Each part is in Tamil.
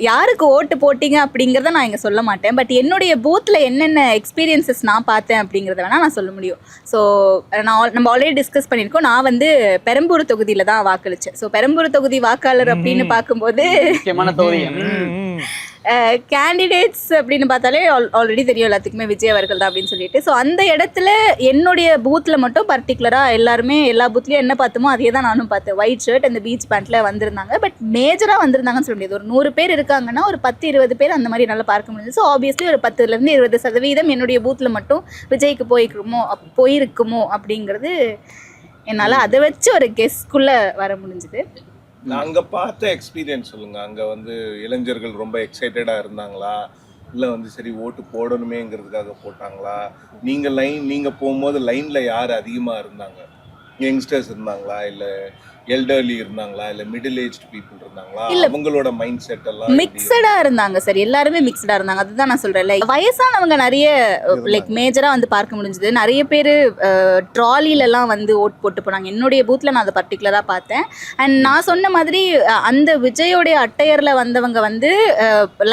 யாருக்கு ஓட்டு போட்டிங்க அப்படிங்கிறத நான் இங்கே சொல்ல மாட்டேன். பட் என்னுடைய பூத்தில் என்னென்ன எக்ஸ்பீரியன்சஸ் நான் பார்த்தேன் அப்படிங்கிறத வேணால் நான் சொல்ல முடியும். ஸோ நம்ம ஆல்ரெடி டிஸ்கஸ் பண்ணியிருக்கோம். நான் வந்து பெரம்பூர் தொகுதியில் தான் வாக்களித்தேன். ஸோ பெரம்பூர் தொகுதி வாக்காளர் அப்படின்னு பார்க்கும்போது முக்கியமான தொகுதி. கேண்டிடேட்ஸ் அப்படின்னு பார்த்தாலே ஆல்ரெடி தெரியும் எல்லாத்துக்குமே விஜய் அவர்கள் தான் அப்படின்னு சொல்லிட்டு. ஸோ அந்த இடத்துல என்னுடைய பூத்தில் மட்டும் பர்டிகுலராக எல்லாருமே எல்லா பூத்லேயும் என்ன பார்த்தோமோ அதே தான் நானும் பார்த்தேன். ஒயிட் ஷர்ட் அந்த பீச் பேண்ட்டில் வந்திருந்தாங்க. பட் மேஜராக வந்திருந்தாங்கன்னு சொல்ல முடியாது. ஒரு 100 பேர் இருக்காங்கன்னா ஒரு 10-20 பேர் அந்த மாதிரி நல்லா பார்க்க முடியுது. ஸோ ஆப்வியஸ்லி ஒரு 10-20% என்னுடைய பூத்தில் மட்டும் விஜய்க்கு போயிருக்குமோ அப்படிங்கிறது என்னால் அதை வச்சு ஒரு கெஸ்க்குள்ளே வர முடிஞ்சுது. அங்கே பார்த்த எக்ஸ்பீரியன்ஸ் சொல்லுங்கள். அங்கே வந்து இளைஞர்கள் ரொம்ப எக்ஸைட்டடாக இருந்தாங்களா, இல்லை வந்து சரி ஓட்டு போடணுமேங்கிறதுக்காக போட்டாங்களா? நீங்கள் போகும்போது லைனில் யார் அதிகமாக இருந்தாங்க? யங்ஸ்டர்ஸ் இருந்தாங்களா, இல்லை எல்டர்லி இருந்தாங்களா, இல்லை மிடில் ஏஜ்டு பீப்புள் இருந்தாங்களா? அவங்களோட மைண்ட் செட் எல்லாம் மிக்சடாக இருந்தாங்க சார். எல்லாருமே மிக்சடாக இருந்தாங்க. அதுதான் நான் சொல்கிறேன். லைக் வயசானவங்க நிறைய லைக் மேஜராக வந்து பார்க்க முடிஞ்சுது. நிறைய பேர் ட்ராலிலெலாம் வந்து ஓட் போட்டு போனாங்க. என்னுடைய பூத்தில் நான் அதை பர்டிகுலராக பார்த்தேன். அண்ட் நான் சொன்ன மாதிரி அந்த விஜயோடைய அட்டையரில் வந்தவங்க வந்து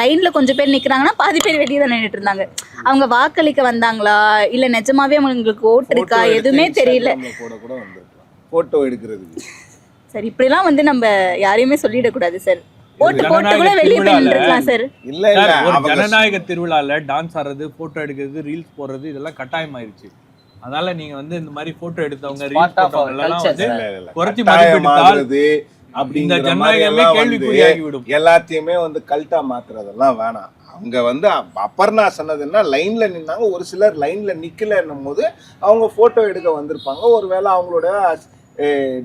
லைனில் கொஞ்சம் பேர் நிற்கிறாங்கன்னா பாதி பேர் வெளியே தான் நின்றுட்டு இருந்தாங்க. அவங்க வாக்களிக்க வந்தாங்களா, இல்லை நிஜமாவே அவங்களுக்கு ஓட்டு இருக்கா எதுவுமே தெரியல. ஃபோட்டோ எடுக்கிறதுக்கு சார் இப்படிலாம் வந்து நம்ம யாரையுமே சொல்லிடக்கூடாது சார். ஓட்டு போட்டு கூட வெளியே போய் நின்றுக்கலாம் சார். இல்ல ஒரு ஜனநாயக திருவிழால டான்ஸ் ஆடுறது, போட்டோ எடுக்கிறது, ரீல்ஸ் போடுறது இதெல்லாம் கட்டாயமாயிருச்சு. அதனால நீங்க வந்து இந்த மாதிரி போட்டோ எடுத்தவங்க ரீல்ஸ் போட்டவங்க எல்லாம் வந்து குறைச்சி மதிப்பிடுறது அப்படிங்கிற ஜனநாயகமே கேள்விக்குறியாகி விடும். எல்லாத்தையுமே வந்து கல்ட்டா மாத்துறதெல்லாம் வேணாம். அங்க வந்து அப்பர்ணா சொன்னதுன்னா லைன்ல நின்னாங்க. ஒரு சிலர் லைன்ல நிக்கலன்னும் போது அவங்க போட்டோ எடுக்க வந்திருப்பாங்க. ஒருவேளை அவங்களோட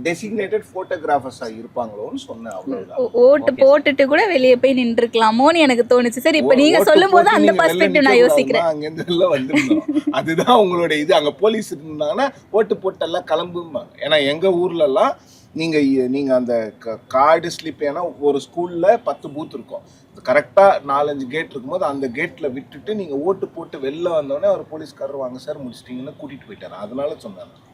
டெசிக்னேட்டட் போட்டோகிராஃபர்ஸா இருப்பாங்களோன்னு சொன்னேன். அவ்வளவுதான். ஓட்டு போட்டுட்டு கூட வெளியே போய் நின்றுக்கலாமோன்னு எனக்கு தோணுச்சு சார். இப்ப நீங்க சொல்லும் போது அந்த பெர்ஸ்பெக்டிவ் நான் யோசிக்கிறேன். அங்க இருந்து எல்லாம் வந்துருந்தோம். அதுதான் உங்களோட இது. அங்க போலீஸ் இருந்தாங்கன்னா ஓட்டு போட்டெல்லாம் கிளம்பும்பாங்க. ஏன்னா எங்க ஊர்ல எல்லாம் நீங்க அந்த கார்டு ஸ்லிப், ஏன்னா ஒரு ஸ்கூல்ல 10 பூத் இருக்கும். கரெக்டா 4-5 கேட் இருக்கும்போது அந்த கேட்ல விட்டுட்டு நீங்க ஓட்டு போட்டு வெளில வந்தோடனே ஒரு போலீஸ்காரர் வாங்க சார் முடிச்சிட்டீங்கன்னு கூட்டிட்டு போயிட்டாரு. அதனால சொன்னாங்க.